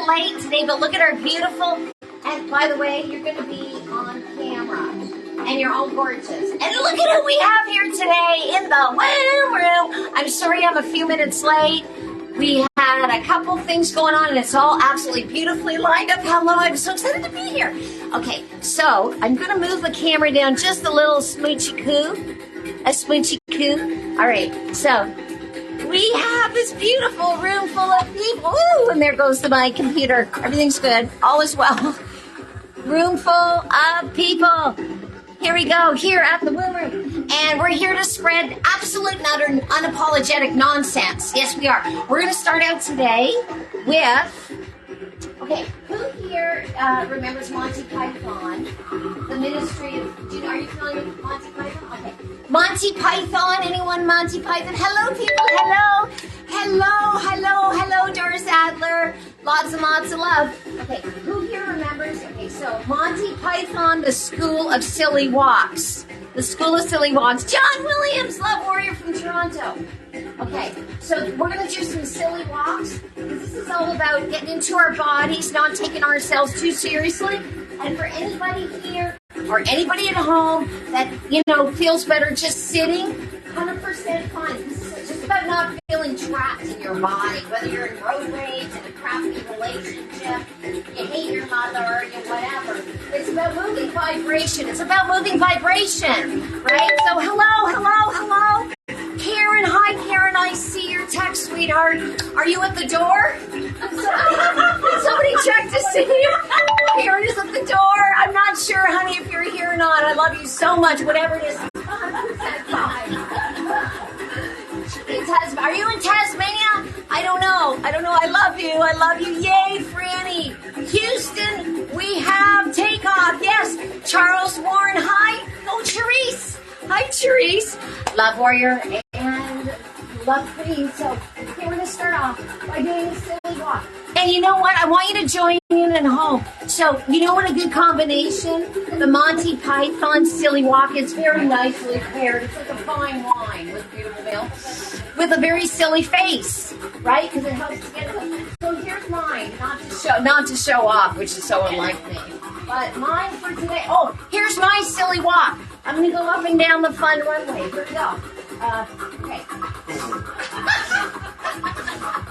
late today, but look at our beautiful, and by the way, you're going to be on camera, and you're all gorgeous. And look at who we have here today in the womb room. I'm sorry I'm a few minutes late. We had a couple things going on, and it's all absolutely beautifully lined up. Hello, I'm so excited to be here. Okay, so I'm going to move the camera down just a little smoochy coo. All right, so we have this beautiful room full of people. Ooh, and there goes my computer. Everything's good. All is well. Room full of people. Here we go, here at the womb room. And we're here to spread absolute and utter unapologetic nonsense. Yes, we are. We're going to start out today with, okay, who here remembers Monty Python? The Ministry of, are you familiar with Monty Python? Okay. Monty Python, anyone Monty Python? Hello, people, hello. Hello, Doris Adler. Lots and lots of love. Okay, who here remembers? Okay, so Monty Python, the School of Silly Walks. The School of Silly Walks. John Williams, love warrior from Toronto. Okay, so we're going to do some silly walks. This is all about getting into our bodies, not taking ourselves too seriously. And for anybody here or anybody at home that, feels better just sitting, 100% fine. This is just about not feeling trapped in your body, whether you're in road rage, in a crappy relationship, you hate your mother, or you whatever. It's about moving vibration. It's about moving vibration, right? So hello. Karen, hi Karen, I see your text, sweetheart. Are you at the door? Somebody check to see you. Karen is at the door. I'm not sure, honey, if you're here or not. I love you so much, whatever it is. 100% fine. Are you in Tasmania? I don't know. I love you. Yay, Franny. Houston, we have takeoff. Yes. Charles Warren, hi. Oh, Therese. Hi, Therese. Love warrior and love queen. So okay, we're going to start off by doing a silly walk. And you know what? I want you to join in at home. So you know what a good combination? The Monty Python silly walk. It's very nicely paired. It's like a fine wine with a beautiful meal. With a very silly face, right? Because it helps to get it. So here's mine, not to show off, which is so unlike me. But mine for today. Oh, here's my silly walk. I'm going to go up and down the fun runway. Here we go. Okay.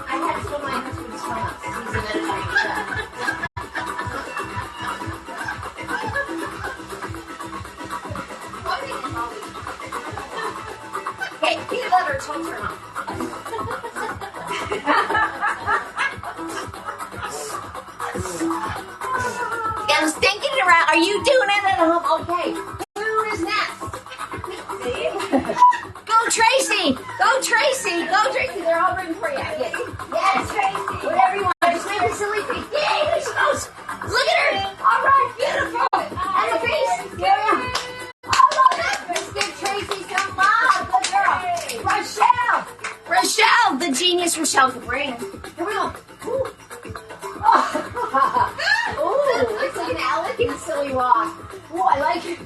I had to go my husband's house. He's a meditator. Okay, peanut butter toast or not? I was thinking around. Are you doing it at home? Okay. Who is next? Go Tracy. They're all rooting for you. Yes, Tracy. Whatever you want. Just make a silly face. Yay, there she goes. Look at her. All right, beautiful. And the face. Yeah. I love it. Let's give Tracy some love. Good girl. Rochelle, the genius Rochelle Cabran. Here we go. Ooh. Ooh, it's like an elegant silly walk. Ooh, I like it.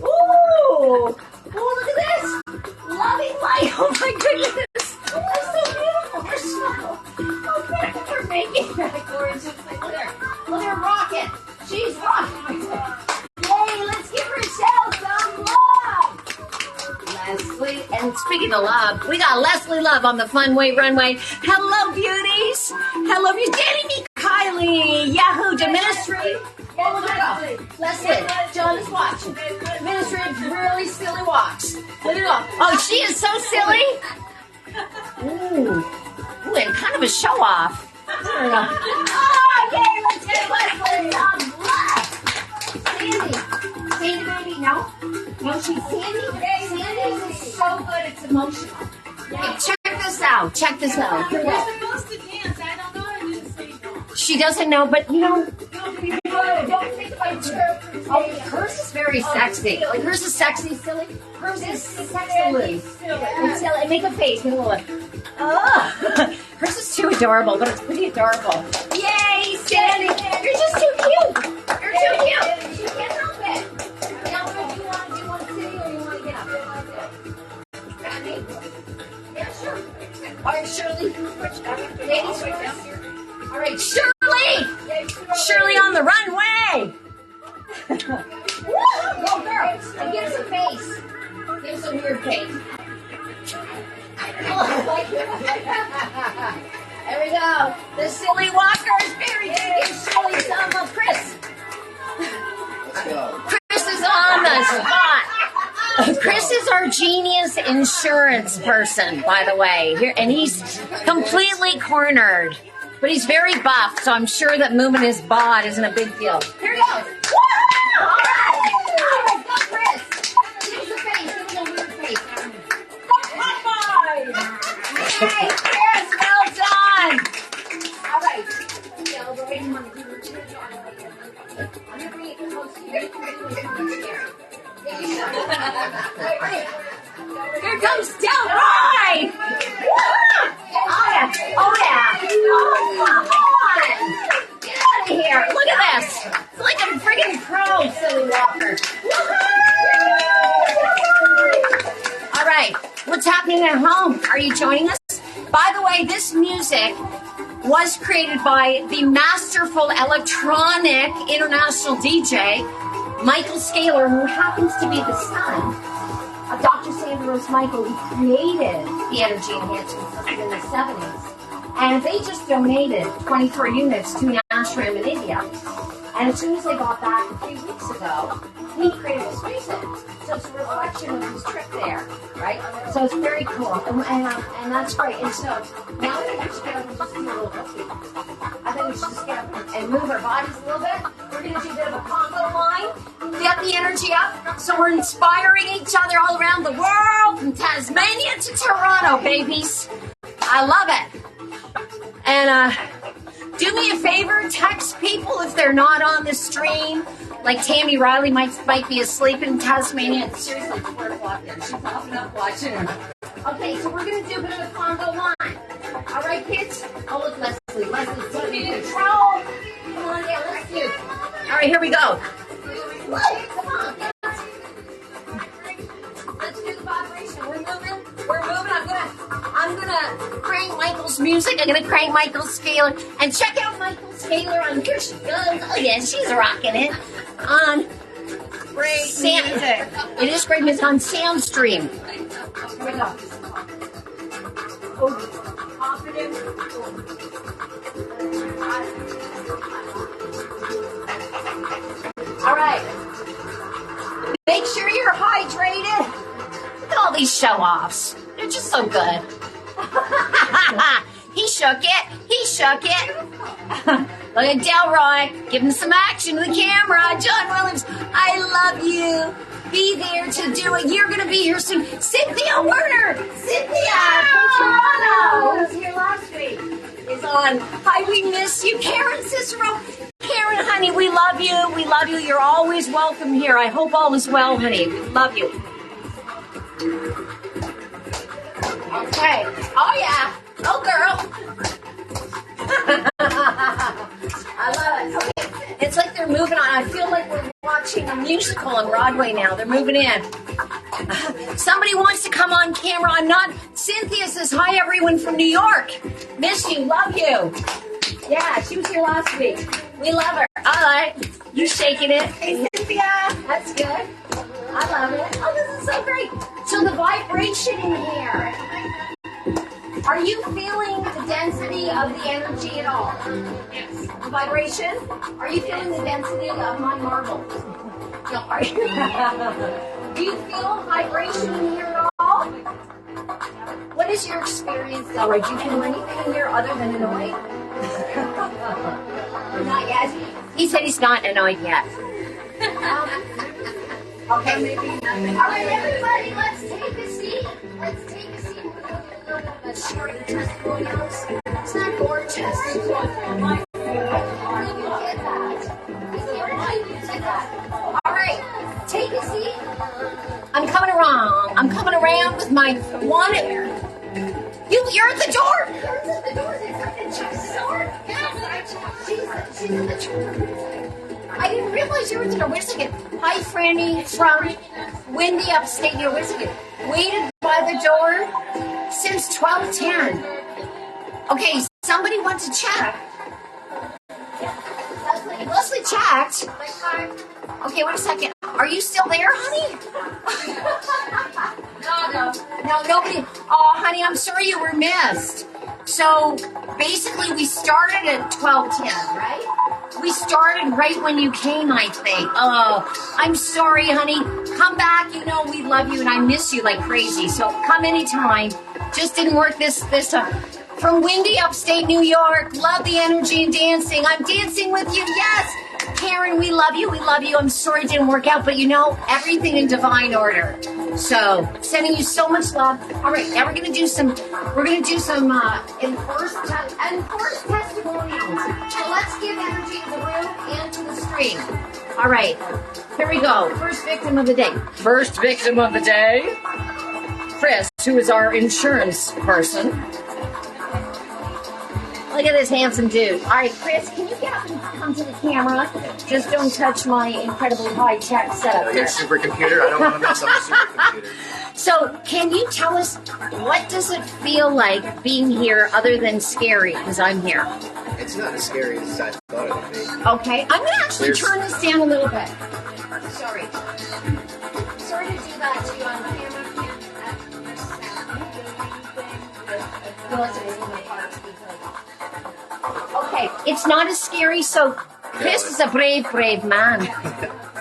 Ooh, look at this. Loving light. Oh my goodness. That's so beautiful. Rochelle. Oh, thank you for making that gorgeous. Look at her rocking. She's rocking. Yay, let's give Rochelle some love. Leslie, and speaking of love, we got Leslie Love on the Funway Runway. Hello, beauties. Hello, beauties. Danny Me, Kylie, Yahoo, Ministry. Oh, look at go. Leslie, John is watching. Ministry of really silly walks. Look at go. Oh, she is so silly. Ooh, and kind of a show off. Oh, okay, let's get Leslie love. Sandy baby, no, she's Sandy. Sandy is so good, it's emotional. Okay, check this out. Here we go. We're supposed to dance. I don't know how to do the stage walk. She doesn't know, but don't think about her. Oh, hers is very sexy. Like hers is sexy, silly. Hers is sexy. Silly. Make a face. Make a look. Oh, hers is too adorable, but it's pretty adorable. Yay, Sandy! You're just too cute. You're too cute. She can't help it. Now, what do you want? Do you want to sit or you want to get up? Ready? Yeah, sure. All right, Shirley. Ladies first. All right, Shirley. Shirley on the runway. Woo! Go, girl. And give us a face. Give us a weird face. There we go. The silly walker is very good. Give Shirley some of Chris. Chris is on the spot. Chris is our genius insurance person, by the way. Here, and he's completely cornered. But he's very buff, so I'm sure that moving his bod isn't a big deal. Here he goes. Woo! All right. All right, go, Chris. Give us a face. Give us a weird face. Hey, Chris, well done. All right. Yeah, we're waiting on the I'm going to bring it close to you. Here comes Delroy! Oh yeah! Oh yeah! Oh, come on! Get out of here! Look at this! It's like a friggin' pro, silly walker. All right, what's happening at home? Are you joining us? By the way, this music was created by the masterful electronic international DJ, Michael Scalar, who happens to be the son of Dr. Sandra Michael, who created the energy enhancement system in the 70s. And they just donated 24 units to Ashram in India. And as soon as they got back a few weeks ago, he created a space it. So it's a reflection of his trip there, right? So it's very cool. And that's great. And so now we just get up and just do a little lifting. I think we should just get up and move our bodies a little bit. We're going to do a bit of a conga line. Get the energy up. So we're inspiring each other all around the world, from Tasmania to Toronto, babies. I love it. And do me a favor, text people if they're not on the stream. Like Tammy Riley might be asleep in Tasmania. It's seriously 4 o'clock there. She's popping up watching her. Okay, so we're going to do a bit of a conga line. All right, kids? Oh, look, Leslie. Leslie's taking control. Come on, yeah, let's do. All right, here we go. Come on, kids. Let's do the vibration. We're moving. I'm gonna crank Michael's music. I'm gonna crank Michael's Scalar. And check out Michael's Scalar on here she goes. Oh yeah, she's rocking it. On great music. It is great music on Soundstream. Here we go. Oh, confident. All right. Make sure you're hydrated. Look at all these show-offs. They're just so good. He shook it. Look at Delroy. Give him some action to the camera. John Williams, I love you. Be there to do it. You're going to be here soon. Cynthia Werner. Cynthia from Toronto. Was here last week. Is on. Hi, we miss you. Karen Cicero. Karen, honey, we love you. We love you. You're always welcome here. I hope all is well, honey. We love you. Okay. Oh, yeah. Oh, girl. I love it. Okay. It's like they're moving on. I feel like we're watching a musical on Broadway now. They're moving in. Somebody wants to come on camera. I'm not. Cynthia says, hi, everyone from New York. Miss you. Love you. Yeah, she was here last week. We love her. All right. You shaking it. Hey, Cynthia. That's good. I love it. Oh, this is so great. So the vibration in here. Are you feeling the density of the energy at all? Yes. The vibration? Are you feeling the density of my marble? No, are you? Do you feel vibration in here at all? What is your experience, Delroy? Do you feel anything in here other than annoyed? Not yet. He said he's not annoyed yet. Okay, maybe nothing. All right, everybody, let's take a seat. Let's take a seat. We're going to do a little bit of a short testimonials. It's not gorgeous. It's all right, take a seat. I'm coming around. I'm coming around with my one. You're at the door. You're at the door. She's at the door. I didn't realize you were at the door. Wait a second. Hi, Franny from windy upstate New York. Wait a second. Waited by the door since 12:10. Okay, somebody wants to chat. correct. Okay, wait a second. Are you still there, honey? No, nobody. Oh, honey, I'm sorry you were missed. So basically, we started at 12:10, right? We started right when you came, I think. Oh, I'm sorry, honey. Come back. You know we love you, and I miss you like crazy. So come anytime. Just didn't work this time. From windy upstate New York. Love the energy and dancing. I'm dancing with you. Yes. Karen, we love you. We love you. I'm sorry it didn't work out, but you know, everything in divine order. So, sending you so much love. All right, now we're gonna do some enforced testimonials. So let's give energy to the room and to the stream. All right, here we go. First victim of the day. First victim of the day, Chris, who is our insurance person. Look at this handsome dude. All right, Chris, can you get up and come to the camera? Just don't touch my incredibly high-tech setup. Your supercomputer? I don't want to mess up my supercomputer. So, can you tell us, what does it feel like being here other than scary, because I'm here? It's not as scary as I thought it would be. Okay, I'm going to actually turn this down a little bit. Sorry. Sorry to do that to you on camera. Okay, it's not as scary, so Chris is a brave, brave man.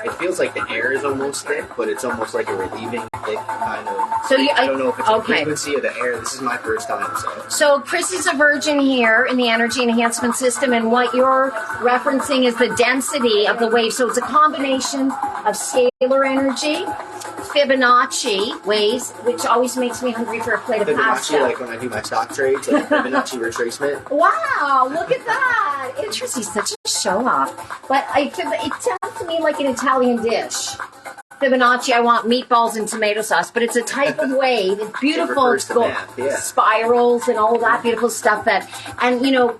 It feels like the air is almost thick, but it's almost like a relieving thick kind of. So I don't know if it's the okay. frequency of the air. This is my first time, So Chris is a virgin here in the energy enhancement system, and what you're referencing is the density of the wave. So it's a combination of scalar energy, Fibonacci waves, which always makes me hungry for a plate of pasta. Fibonacci, like when I do my stock trades, like Fibonacci retracement. Wow, look at that. Interesting, such a show-off. But it sounds to me like an Italian dish. Fibonacci, I want meatballs and tomato sauce, but it's a type of wave. It's beautiful. It's spirals and all that beautiful stuff and you know,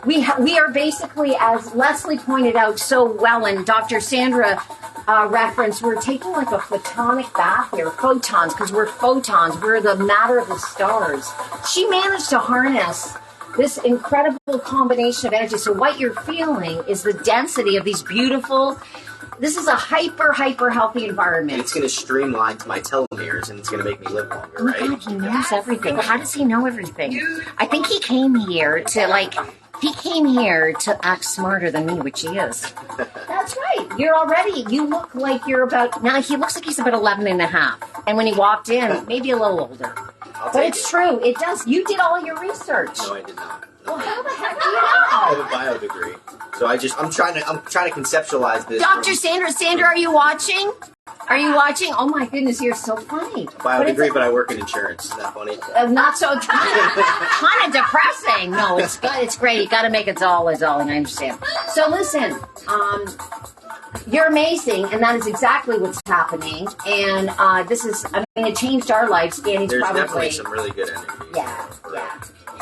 we are basically, as Leslie pointed out so well, and Dr. Sandra reference, we're taking like a photonic bath here, photons, because we're photons. We're the matter of the stars. She managed to harness this incredible combination of energy. So what you're feeling is the density of these beautiful, this is a hyper healthy environment. It's going to streamline to my telomeres, and it's going to make me live longer, right? Oh my God, he knows everything. How does he know everything? I think he came here to act smarter than me, which he is. That's right. You look like you're about, now he looks like he's about 11 and a half. And when he walked in, maybe a little older. But it's true. It does. You did all your research. No, I did not. Well, how the heck do you know? I have a bio degree. So I'm trying to conceptualize this. Dr. Sandra, are you watching? Are you watching? Oh my goodness, you're so funny. Bio degree, but I work in insurance. Isn't that funny? Not so kind of depressing. No, it's good. It's great. You got to make it all, and I understand. So listen, you're amazing, and that is exactly what's happening. And it changed our lives. Danny's There's probably definitely some really good energy. Yeah.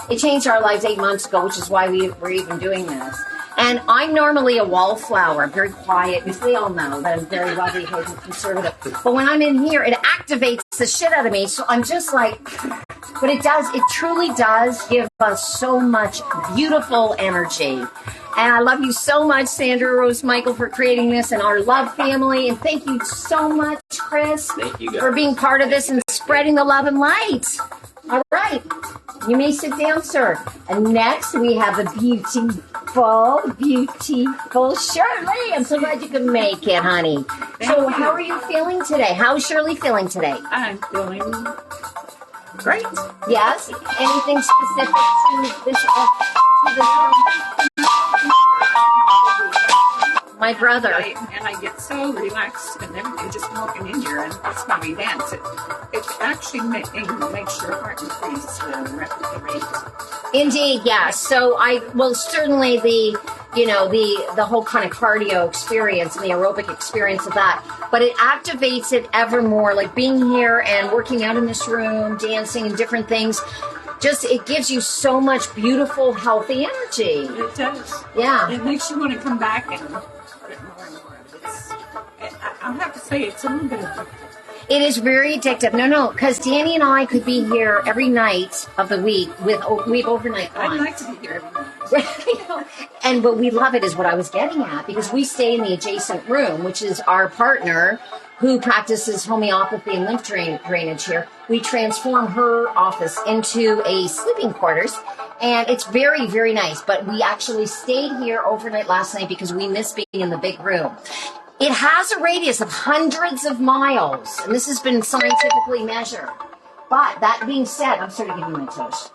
It changed our lives 8 months ago, which is why we're even doing this. And I'm normally a wallflower. I'm very quiet. We all know that I'm very lovely, and conservative. But when I'm in here, it activates the shit out of me. So I'm just like, but it truly does give us so much beautiful energy. And I love you so much, Sandra, Rose, Michael, for creating this, and our love family. And thank you so much, Chris, for being part of this and spreading the love and light. All right. You may sit down, sir. And next, we have the beautiful Shirley. I'm so glad you could make it, honey. So how are you feeling today? How's Shirley feeling today? I'm feeling great. Yes? Anything specific to this? My brother. And I get so relaxed and everything just walking in here, and it's when we dance. It actually makes your heart increase the rate. Indeed, yes. So certainly the whole kind of cardio experience and the aerobic experience of that, but it activates it ever more, like being here and working out in this room, dancing and different things. Just, it gives you so much beautiful, healthy energy. It does. Yeah. It makes you want to come back and get more and more of this. I'll have to say, it's a little bit addictive. It is very addictive. No, because Danny and I could be here every night of the week we have overnight I'd clients. like to be here every night. But we love it is what I was getting at, because we stay in the adjacent room, which is our partner who practices homeopathy and lymph drainage here. We transform her office into a sleeping quarters, and it's very, very nice. But we actually stayed here overnight last night because we miss being in the big room. It has a radius of hundreds of miles, and this has been scientifically measured. But that being said, I'm sort of giving my toast.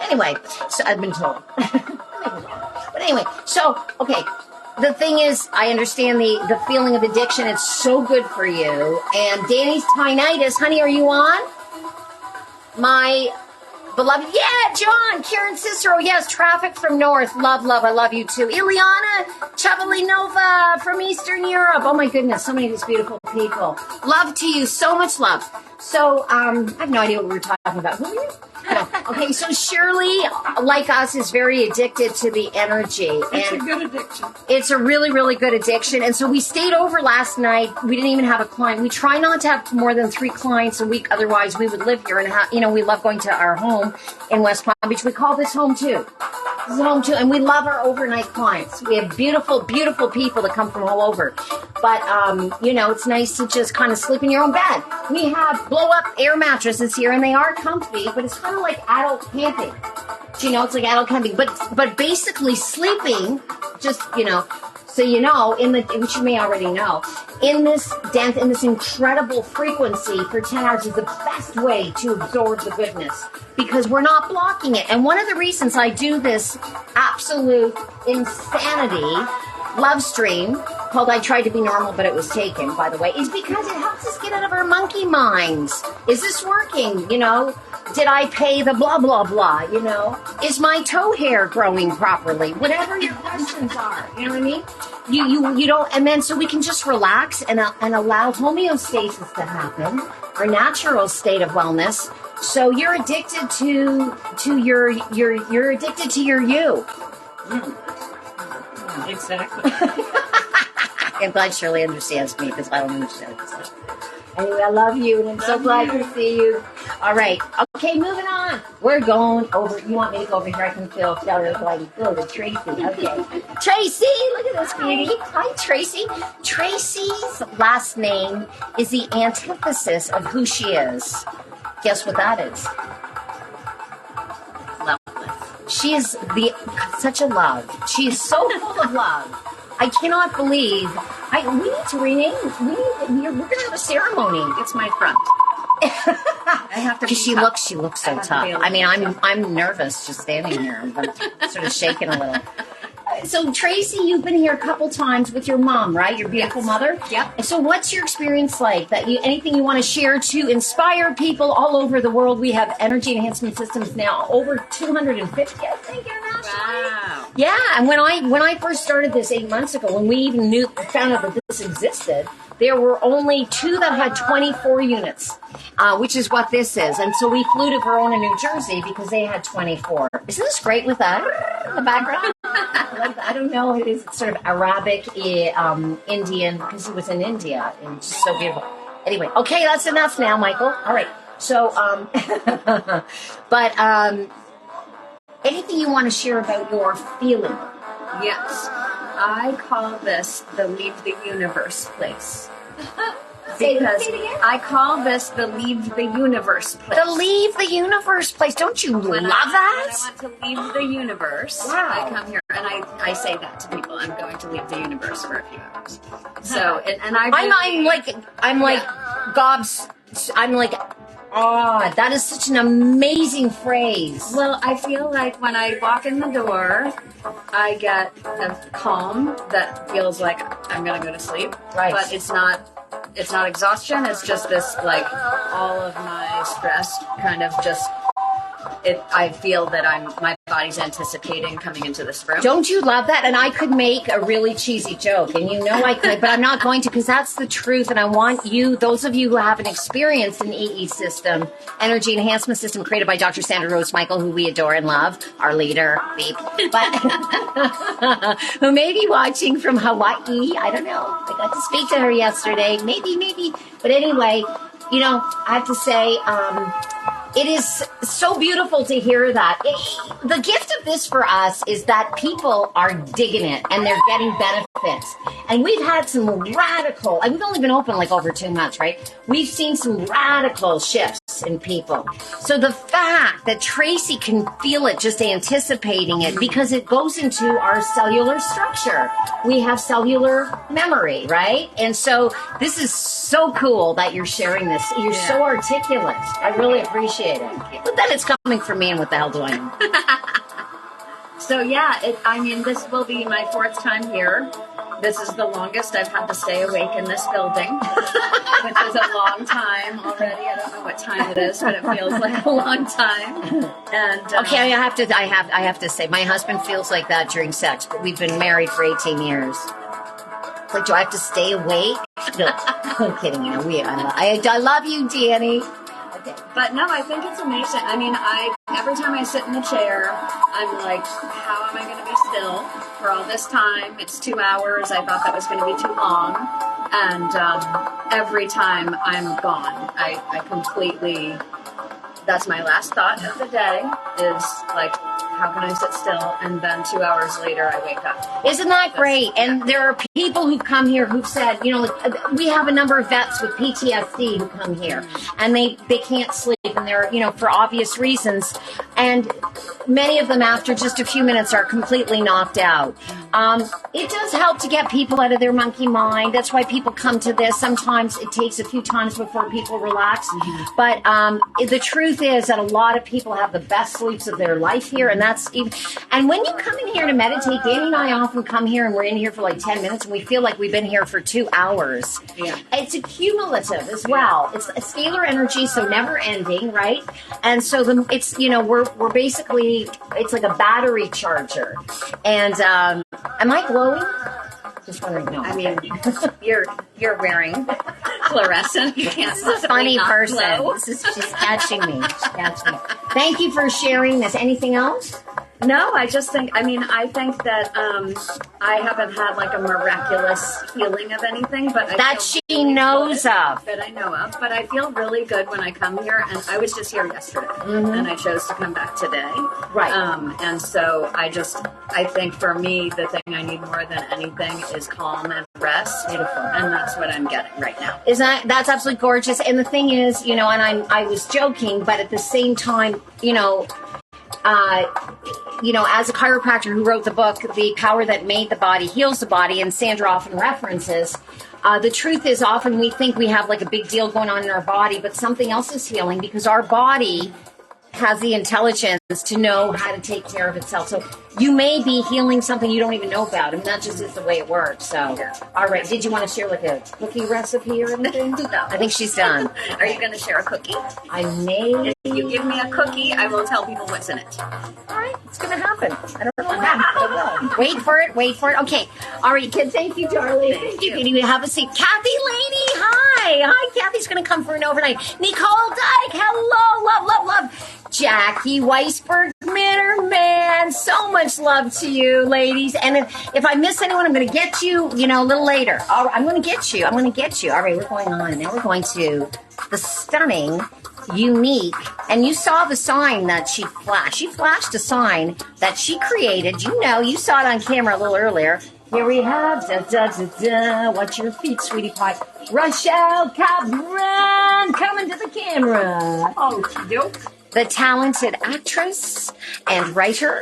Anyway, so I've been told. But anyway, so, okay. The thing is, I understand the feeling of addiction. It's so good for you. And Danny's tinnitus. Honey, are you on? My beloved. Yeah, John, Karen Cicero. Yes, traffic from north. Love. I love you too. Ileana Chavalinova from Eastern Europe. Oh my goodness, so many of these beautiful people. Love to you. So much love. So, I have no idea what we were talking about. Who are you? No. Okay, so Shirley, like us, is very addicted to the energy. It's and a good addiction. it's a really, really good addiction. And so we stayed over last night. We didn't even have a client. We try not to have more than 3 clients a week. Otherwise, we would live here. And, we love going to our home in West Palm Beach. We call this home, too. This is home, too. And we love our overnight clients. We have beautiful, beautiful people that come from all over. But, it's nice to just kind of sleep in your own bed. We have blow-up air mattresses here, and they are comfy, but it's kind of like adult camping. It's like adult camping. But basically sleeping, just, so which you may already know, in this incredible frequency for 10 hours is the best way to absorb the goodness, because we're not blocking it. And one of the reasons I do this absolute insanity love stream called I Tried to Be Normal, but it was taken, by the way, is because it helps us get out of our monkey minds. Is this working? Did I pay the blah, blah, blah? Is my toe hair growing properly? Whatever your questions are, you know what I mean? You don't, and then so we can just relax and allow homeostasis to happen, our natural state of wellness. So you're addicted to you're addicted to your you. Exactly. I'm glad Shirley understands me, because I don't understand this. Anyway, I love you, and I'm so glad to see you. All right. Okay, moving on. We're going over. You want me to go over here? I can feel the Tracy. Okay. Tracy, look at this beauty. Hi, Tracy. Tracy's last name is the antithesis of who she is. Guess what that is? Loveless. She is such a love. She is so full of love. I cannot believe. We need to rename. We're going to have a ceremony. It's my front. I have to. Because she looks so tough. I mean, I'm nervous just standing here. I'm sort of shaking a little. So Tracy, you've been here a couple times with your mom, right? Your beautiful mother. Yep. So what's your experience like? Anything you want to share to inspire people all over the world? We have energy enhancement systems now, over 250, I think, internationally. Wow. Yeah, and when I first started this 8 months ago, when we even found out that this existed, there were only 2 that had 24 units, which is what this is. And so we flew to Verona, New Jersey, because they had 24. Isn't this great with that in the background? I don't know. It is sort of Arabic, Indian, because it was in India. And it's just so beautiful. Anyway, okay, that's enough now, Michael. All right. So, anything you want to share about your feeling? Yes. I call this the Leave the Universe place. Say it Because again. I call this the Leave the Universe place. The Leave the Universe place. Don't you love When that? I want to leave the universe, Wow. I come here and I say that to people. I'm going to leave the universe for a few hours. So, and I really, I'm like that is such an amazing phrase. well, I feel like when I walk in the door, I get a calm that feels like I'm going to go to sleep. Right. But it's not exhaustion. It's just this, like, all of my stress kind of just, I feel that my body's anticipating coming into this room. Don't you love that? And I could make a really cheesy joke, and you know I could, but I'm not going to, because that's the truth. And I want you, those of you who haven't experienced an EESystem, energy enhancement system created by Dr. Sandra Rose Michael, who we adore and love, our leader, beep, but who may be watching from Hawaii. I don't know. I got to speak to her yesterday. Maybe. But anyway, you know, I have to say, it is so beautiful to hear that. The gift of this for us is that people are digging it and they're getting benefits. And we've had some radical, and we've only been open like over 2 months, right? We've seen some radical shifts in people. So the fact that Tracy can feel it just anticipating it, because it goes into our cellular structure. We have cellular memory, right? And so this is so cool that you're sharing this. You're so articulate. I really appreciate it. But then it's coming from me, and what the hell do I know? So yeah, this will be my 4th time here. This is the longest I've had to stay awake in this building, which is a long time already. I don't know what time it is, but it feels like a long time. And okay, I have to say, my husband feels like that during sex, but we've been married for 18 years. Like, do I have to stay awake? No, I'm kidding. You know, I love you, Danny. Okay. But no, I think it's amazing. I mean, every time I sit in the chair, I'm like, how am I going to be still for all this time? It's 2 hours. I thought that was going to be too long. And every time I'm gone, I completely, that's my last thought of the day is like, how can I sit still? And then 2 hours later, I wake up. Isn't that great? And there are people who've come here who've said, you know, like, we have a number of vets with PTSD who come here, and they can't sleep, and they're, you know, for obvious reasons. And many of them, after just a few minutes, are completely knocked out. It does help to get people out of their monkey mind. That's why people come to this. Sometimes it takes a few times before people relax. But the truth is that a lot of people have the best sleeps of their life here, and and when you come in here to meditate, Danny and I often come here and we're in here for like 10 minutes and we feel like we've been here for 2 hours. Yeah. It's accumulative as well. It's a scalar energy, so never ending, right? And so it's, you know, we're basically, it's like a battery charger. And am I glowing? Just wondering. No. I mean, you're wearing fluorescent. You can't. This is a funny person. She's catching me. Thank you for sharing this. Anything else? No, I think that I haven't had like a miraculous healing of anything, but that she knows of. That I know of, but I feel really good when I come here, and I was just here yesterday, and I chose to come back today. Right. And so I think for me, the thing I need more than anything is calm and rest. Beautiful. And that's what I'm getting right now. That's absolutely gorgeous. And the thing is, you know, and I was joking, but at the same time, you know, as a chiropractor who wrote the book, The Power That Made the Body Heals the Body, and Sandra often references, the truth is often we think we have like a big deal going on in our body, but something else is healing because our body has the intelligence to know how to take care of itself. So you may be healing something you don't even know about, and that just is the way it works. So, all right. Did you want to share like a cookie recipe or anything? No. I think she's done. Are you going to share a cookie? I may. If you give me a cookie, I will tell people what's in it. All right. It's going to happen. I don't know when. Wait for it. Okay. All right, kids. Thank you, darling. Thank you. Can you have a seat? Kathy Laney, hi. Kathy's going to come for an overnight. Nicole Dyke, hello. Love. Jackie Weisberg Mitterman, so much love to you, ladies. And if I miss anyone, I'm going to get you, you know, a little later. All right, I'm going to get you. All right, we're going on. Now we're going to the stunning, unique, and you saw the sign that she flashed. She flashed a sign that she created. You know, you saw it on camera a little earlier. Here we have, watch your feet, sweetie pie. Rochelle Cabran coming to the camera. Oh, dope. The talented actress and writer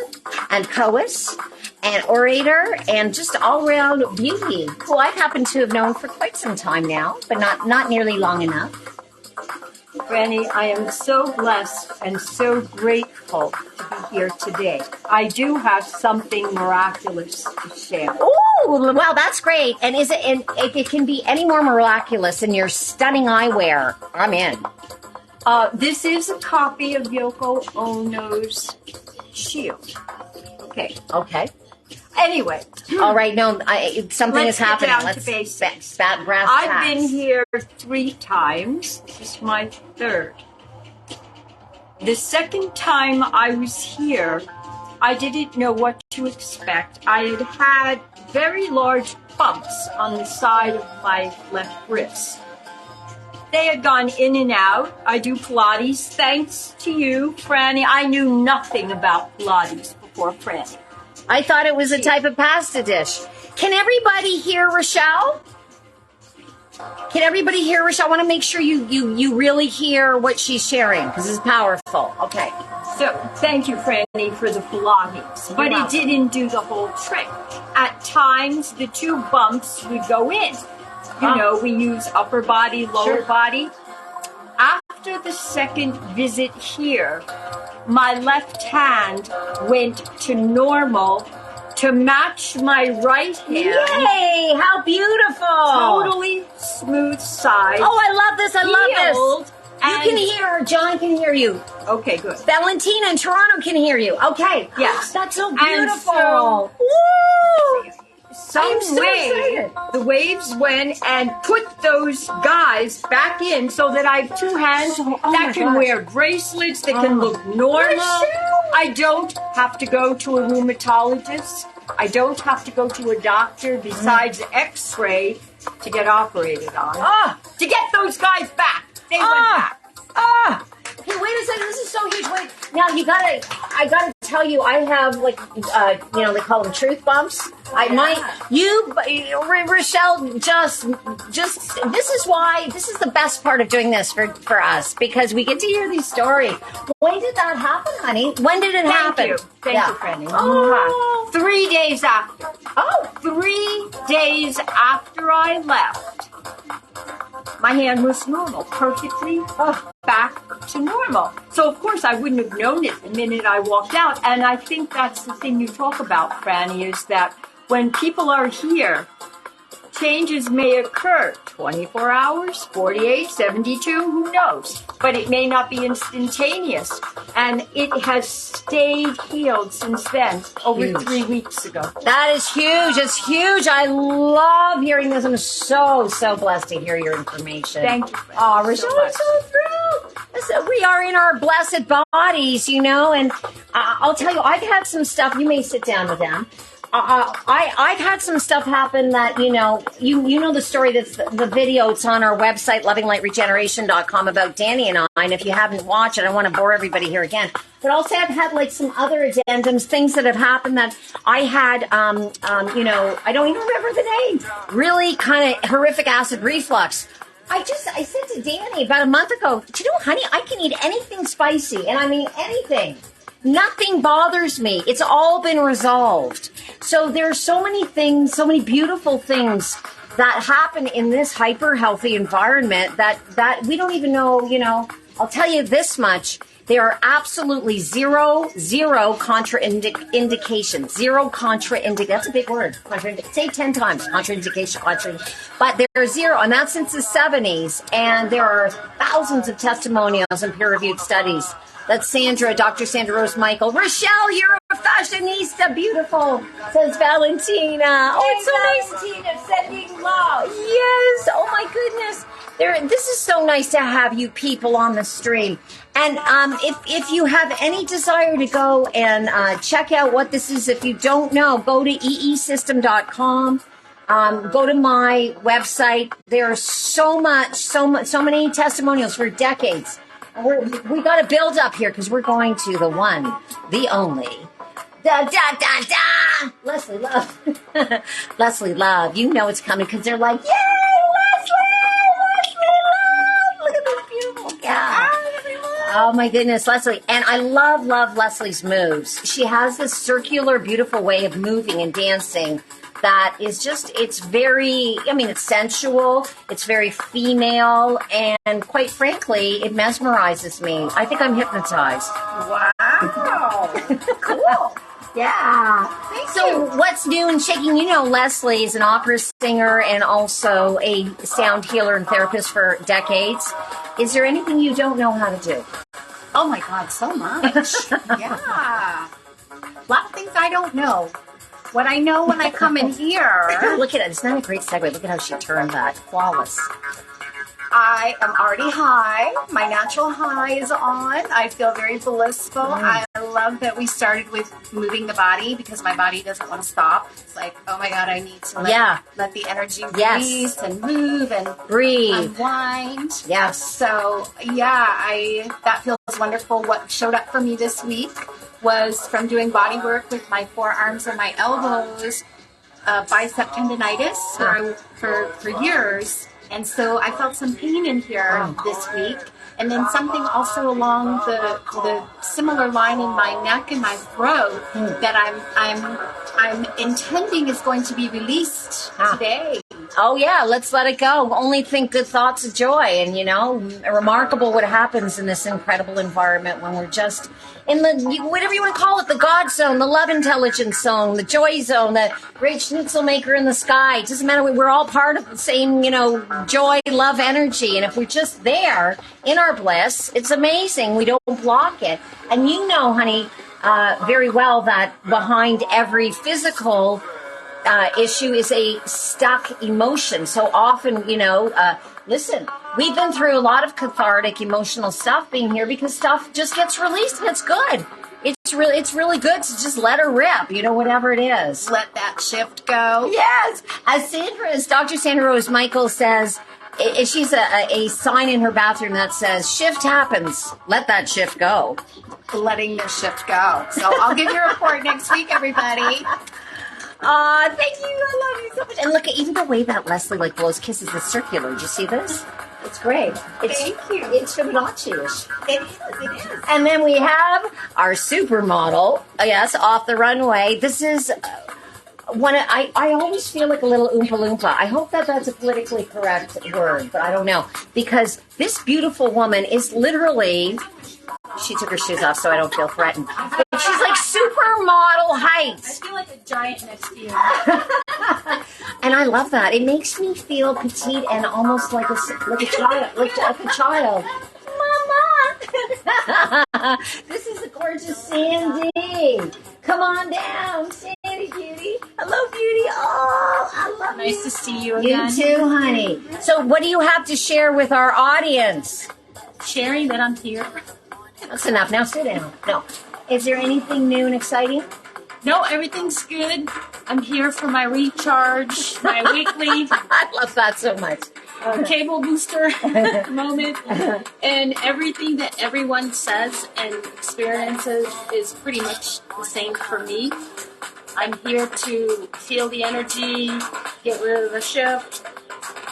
and poet and orator and just all-around beauty, who I happen to have known for quite some time now, but not nearly long enough. Granny, I am so blessed and so grateful to be here today. I do have something miraculous to share. Oh, well, that's great. And if it can be any more miraculous than your stunning eyewear, I'm in. This is a copy of Yoko Ono's shield. Okay. Okay. Anyway, All right. No, something Let's is happening. get down to basics. Brass I've tacks. been here 3 times. This is my 3rd. The 2nd time I was here, I didn't know what to expect. I had had very large bumps on the side of my left wrist. They had gone in and out. I do Pilates. Thanks to you, Franny. I knew nothing about Pilates before Franny. I thought it was a type of pasta dish. Can everybody hear Rochelle? Can everybody hear Rochelle? I want to make sure you really hear what she's sharing because it's powerful. Okay. So, thank you, Franny, for the Pilates. But it didn't do the whole trick. At times, the 2 bumps would go in. You know, we use upper body, lower body. After the 2nd visit here, my left hand went to normal to match my right hand. Yay! How beautiful! Totally smooth side. Oh, I love this. I love this. You and- can hear her. John can hear you. Okay, good. Valentina in Toronto can hear you. Okay. Yes. That's so And beautiful. so- Woo! Some I'm so way, excited. the waves went and put those guys back in so that I have 2 hands my that can gosh. wear bracelets, that can look normal. Michelle. I don't have to go to a rheumatologist. I don't have to go to a doctor besides X-ray to get operated on. To get those guys back. They went back. Hey, wait a second. This is so huge. Wait. Now, I gotta tell you, I have they call them truth bumps. Rochelle, just, this is the best part of doing this for us because we get to hear these stories. When did that happen, honey? When did it happen? Thank you, Franny. Oh. 3 days after. 3 days after I left, my hand was normal, perfectly back to normal. So, of course, I wouldn't have known it the minute I walked out. And I think that's the thing you talk about, Franny, is that when people are here, changes may occur 24 hours, 48, 72, who knows? But it may not be instantaneous. And it has stayed healed since then, over Huge. 3 weeks ago. That is huge. It's huge. I love hearing this. I'm so blessed to hear your information. Thank you. Oh, Rochelle, I'm so thrilled. Listen, we are in our blessed bodies, and I'll tell you, I've had some stuff. You may sit down with them. I've had some stuff happen that, you know the story, that's the video. It's on our website, lovinglightregeneration.com, about Danny and I. And if you haven't watched it, I want to bore everybody here again. But also I've had some other addendums, things that have happened that I had, I don't even remember the name. Really kind of horrific acid reflux. I said to Danny about a month ago, do you know, honey, I can eat anything spicy. And I mean anything. Nothing bothers me. It's all been resolved. So there's so many things, so many beautiful things that happen in this hyper healthy environment that we don't even know, I'll tell you this much. There are absolutely zero contraindications. Zero contraindications. That's a big word. Say 10 times. Contraindication. But there are zero, and that's since the 70s. And there are thousands of testimonials and peer-reviewed studies. That's Sandra, Dr. Sandra Rose Michael. Rochelle, you're a fashionista. Beautiful, says Valentina. Oh, it's so nice. Valentina, sending love. Yes. Oh, my goodness. This is so nice to have you people on the stream. And if you have any desire to go and check out what this is, if you don't know, go to EESystem.com. Go to my website. There's so many testimonials for decades. We got to build up here because we're going to the one, the only. Leslie Love. Leslie Love. You know it's coming because they're like, yay, Leslie Love. Look at this beautiful gal. Oh my goodness, Leslie. And I love Leslie's moves. She has this circular, beautiful way of moving and dancing that is just, it's very, it's sensual, it's very female, and quite frankly, it mesmerizes me. I think I'm hypnotized. Wow. Cool. Yeah. So what's new and shaking? Leslie is an opera singer and also a sound healer and therapist for decades. Is there anything you don't know how to do? Oh my God, so much. Yeah. A lot of things I don't know. What I know when I come in here, Look at it. It's not a great segue. Look at how she turned that. Flawless. I am already high. My natural high is on. I feel very blissful. I love that we started with moving the body because my body doesn't want to stop. It's like, oh my God, I need to let the energy release and move and breathe, unwind. Yes. So that feels wonderful. What showed up for me this week was from doing body work with my forearms and my elbows, bicep tendonitis for years. And so I felt some pain in here this week. And then something also along the similar line in my neck and my throat that I'm intending is going to be released today. Oh yeah, let's let it go. Only think good thoughts of joy. And remarkable what happens in this incredible environment when we're just in the, whatever you want to call it, the God zone, the love intelligence zone, the joy zone, the great schnitzel maker in the sky. It doesn't matter. We're all part of the same, joy, love energy. And if we're just there in our bliss, it's amazing. We don't block it. And honey, very well that behind every physical issue is a stuck emotion. So often, listen, we've been through a lot of cathartic emotional stuff being here because stuff just gets released and it's good. It's really good to just let her rip, whatever it is. Let that shift go. Yes. As Dr. Sandra Rose Michael says, she's a sign in her bathroom that says, shift happens. Let that shift go. Letting the shift go. So I'll give you a report next week, everybody. Thank you. I love you so much. And look, even the way that Leslie blows kisses is circular. Did you see this? It's great. Thank you. It's Fibonacci-ish. It is. And then we have our supermodel, off the runway. This is I always feel like a little Oompa Loompa. I hope that's a politically correct word, but I don't know. Because this beautiful woman is literally... She took her shoes off so I don't feel threatened. But she's like supermodel height. I feel like a giant next to you. And I love that. It makes me feel petite and almost like a child. Like a child. Mama! This is the gorgeous Sandy. Come on down, Sandy beauty. Hello, beauty. Oh, I love you. Nice to see you again. You too, honey. So what do you have to share with our audience? Sharing that I'm here. That's enough. Now sit down. No. Is there anything new and exciting? No, everything's good. I'm here for my recharge, my weekly. I love that so much. Cable booster moment. And everything that everyone says and experiences is pretty much the same for me. I'm here to feel the energy, get rid of the shift,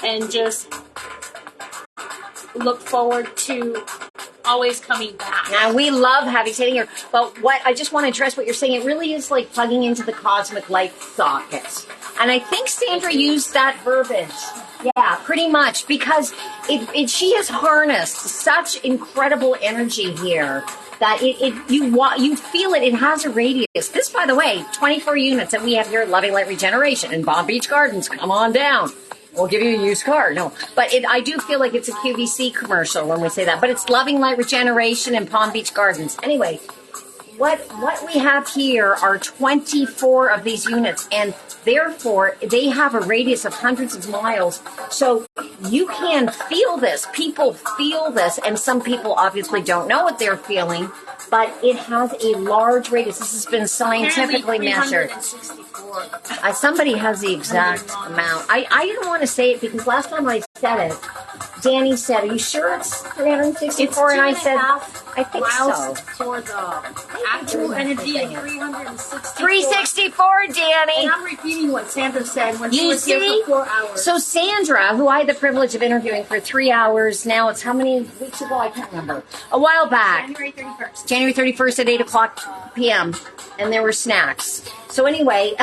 and just look forward to always coming back. Now, we love having sitting here, but what I just want to address what you're saying. It really is like plugging into the cosmic light socket. And I think Sandra used that verbiage. Yeah, pretty much, because she has harnessed such incredible energy here that you feel it. It has a radius. This, by the way, 24 units that we have here at Loving Light Regeneration in Palm Beach Gardens. Come on down. We'll give you a used car. No, but I do feel like it's a QVC commercial when we say that. But it's Loving Light Regeneration in Palm Beach Gardens. Anyway, what we have here are 24 of these units, and therefore they have a radius of hundreds of miles. So you can feel this. People feel this, and some people obviously don't know what they're feeling, but it has a large radius. This has been scientifically measured. Somebody has the exact amount. I didn't want to say it because last time I said it, Danny said, "Are you sure it's 364?" And I said, "I think so." For the actual energy of 364. 364, Danny. And I'm repeating what Sandra said when she You was here see? for 4 hours. So Sandra, who I had the privilege of interviewing for 3 hours, now it's how many weeks ago? I can't remember. A while back. January 31st. January 31st at 8 o'clock p.m. And there were snacks. So anyway,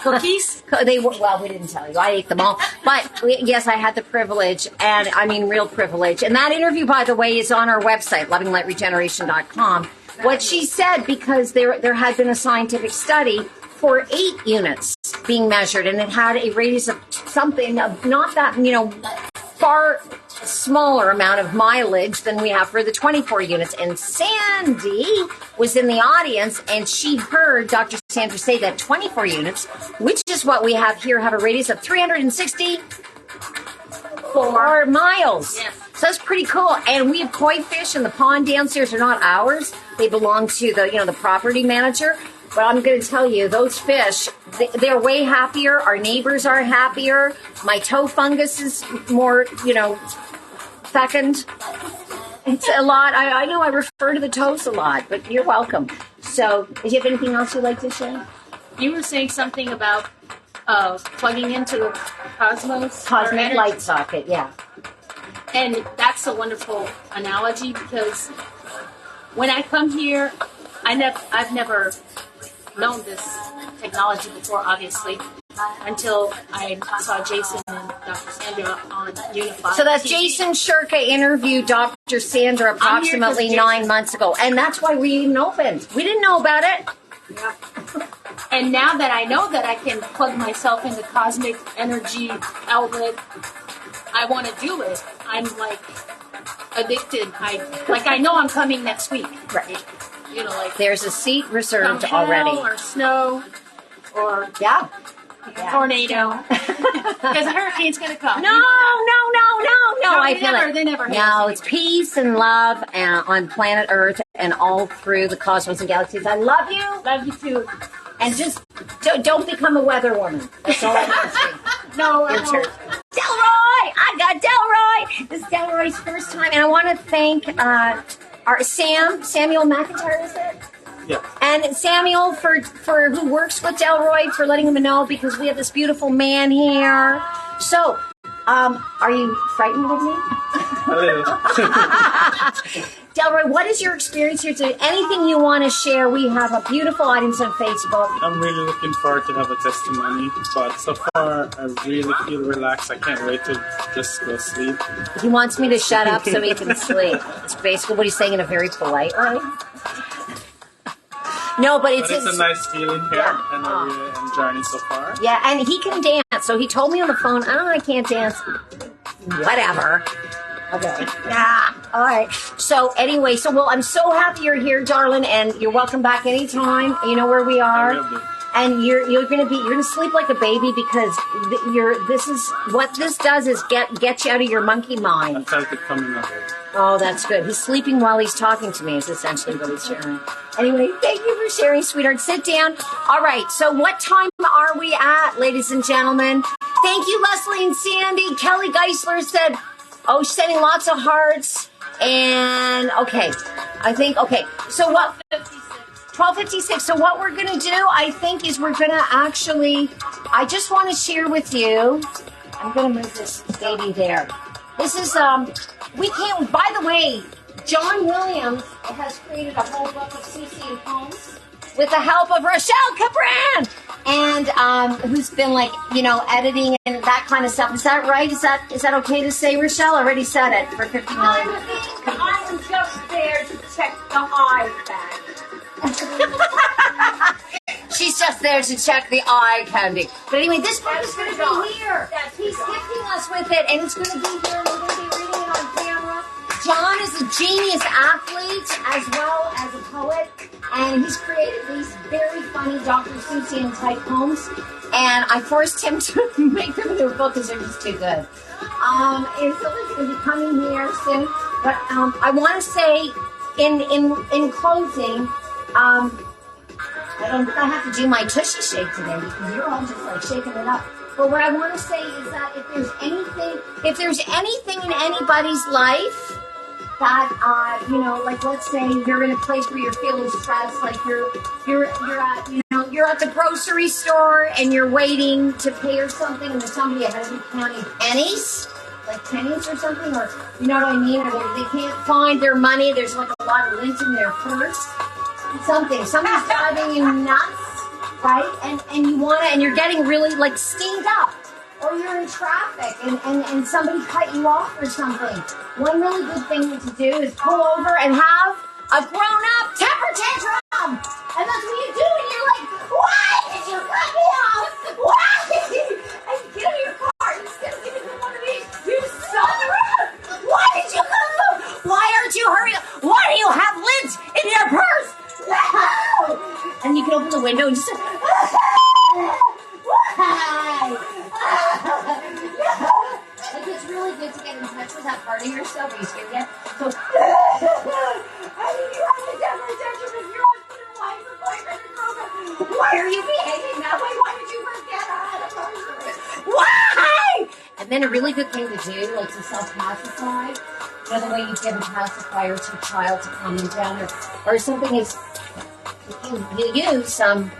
Cookies? we didn't tell you. I ate them all. But yes, I had the privilege, and I mean real privilege. And that interview, by the way, is on our website, lovinglightregeneration.com. What she said, because there had been a scientific study for 8 units being measured, and it had a radius of something of not that, far smaller amount of mileage than we have for the 24 units. And Sandy was in the audience, and she heard Dr. Sandra say that 24 units, which is what we have here, have a radius of 364 miles. Yes. So that's pretty cool. And we have koi fish in the pond downstairs. Are not ours. They belong to the property manager. But I'm going to tell you, those fish, they're way happier. Our neighbors are happier. My toe fungus is more, fecund. It's a lot. I know I refer to the toes a lot, but you're welcome. So, do you have anything else you'd like to share? You were saying something about plugging into the Cosmos. Cosmic light socket, yeah. And that's a wonderful analogy because when I come here, I've never known this technology before, obviously, until I saw Jason and Dr. Sandra on Unified. So that's TV. Jason Shirka interviewed Dr. Sandra approximately 9 months ago. And that's why we even opened. We didn't know about it. Yeah. And now that I know that I can plug myself in the cosmic energy outlet, I want to do it. I'm like addicted. I know I'm coming next week. Right. There's a seat reserved from already. hell or snow or Yeah. tornado. Because a hurricane's going to come. No. I feel it. They never hit No, us it's peace and love on planet Earth and all through the cosmos and galaxies. I love you. Love you too. And just don't become a weather woman. That's all I'm asking. No, Your turn. Delroy! I got Delroy! This is Delroy's first time. And I want to thank our Samuel McIntyre, is it? Yeah. And Samuel for who works with Delroy for letting him know, because we have this beautiful man here. So, are you frightened of me? A little. Delroy, what is your experience here today? Anything you want to share? We have a beautiful audience on Facebook. I'm really looking forward to have a testimony, but so far I really feel relaxed. I can't wait to just go sleep. He wants me to shut up so he can sleep. It's basically what he's saying in a very polite way. No, but it's a nice feeling here, and I'm really enjoying it so far. Yeah, and he can dance. So he told me on the phone, I can't dance. Whatever. Okay. Yeah. All right. So anyway, I'm so happy you're here, darling, and you're welcome back anytime. You know where we are. And you're gonna sleep like a baby because what this does is get you out of your monkey mind. I felt it coming up. Oh, that's good. He's sleeping while he's talking to me is essentially what he's sharing. Anyway, thank you for sharing, sweetheart. Sit down. All right, so what time are we at, ladies and gentlemen? Thank you, Leslie and Sandy. Kelly Geisler said, she's sending lots of hearts. And, okay. So what? 12:56. So what we're going to do, I think, is we're going to I just want to share with you. I'm going to move this baby there. This is, by the way, John Williams has created a whole book of Susie poems with the help of Rochelle Cabran, and who's been editing and that kind of stuff. Is that right? Is that okay to say, Rochelle? I already said it for 50 million. I'm just there to check the eye bag. She's just there to check the eye candy. But anyway, this book is going to be here. He's gifting us with it, and it's going to be here, and we're going to be reading it on camera. John is a genius athlete as well as a poet, and he's created these very funny Dr. Seussian type poems, and I forced him to make them into a book because they're just too good. And so it's going to be coming here soon. But I want to say, in closing, I have to do my tushy shake today because you're all just shaking it up. But what I want to say is that if there's anything in anybody's life that let's say you're in a place where you're feeling stressed, like you're at the grocery store and you're waiting to pay or something, and there's somebody ahead of you counting pennies. Like pennies or something, or you know what I mean? Or they can't find their money. There's like a lot of lint in their purse. Somebody's driving you nuts, right? And you and you're getting really steamed up, or you're in traffic and somebody cut you off or something. One really good thing to do is pull over and have a grown-up temper tantrum, and that's what you do. And you're like, why did you cut me off? Why? And get in your car instead of giving them one of these. You son window and just say, why? Like, it's really good to get in touch with that part of yourself. Are you scared yet? So, I mean, you have to get attention if your husband and wife are boyfriend and girlfriend. Why are you behaving that way? Why did you forget her? Why? And then a really good thing to do, like to self-pacify. You know, the way you give a pacifier to a child to calm them down, or something is, you use some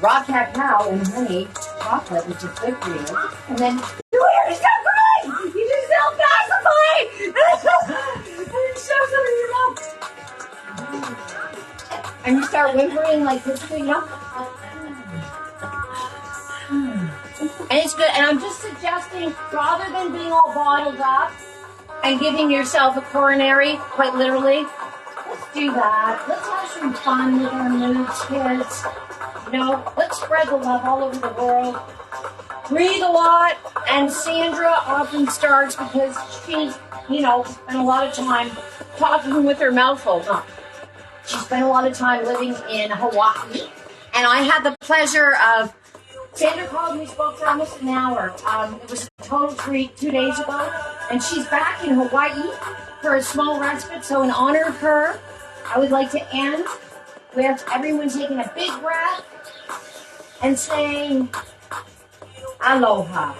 raw cacao and honey chocolate, which is good for you, and then you stop crying! You just self-pacify! And then shove some in your mouth. And you start whimpering like this, you know? And it's good. And I'm just suggesting, rather than being all bottled up and giving yourself a coronary, quite literally, let's do that. Let's have some fun with our moods, kids. You know, let's spread the love all over the world. Breathe a lot. And Sandra often starts because she's, you know, spent a lot of time talking with her mouth full. She spent a lot of time living in Hawaii. And I had the pleasure of, Sandra called me, spoke for almost an hour. It was a total treat 2 days ago. And she's back in Hawaii for a small respite. So in honor of her, I would like to end with everyone taking a big breath and saying, aloha.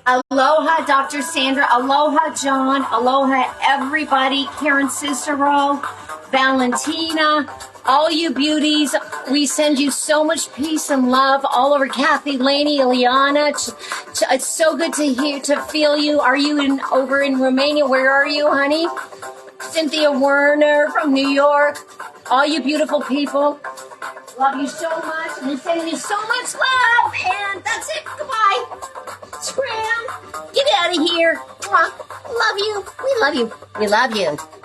Aloha, Dr. Sandra. Aloha, John. Aloha, everybody. Karen Cicero, Valentina, all you beauties. We send you so much peace and love all over. Kathy, Laney, Ileana. It's so good to feel you. Are you over in Romania? Where are you, honey? Cynthia Werner from New York. All you beautiful people. Love you so much. And I'm sending you so much love. And that's it. Goodbye. Scram. Get out of here. Love you. We love you. We love you.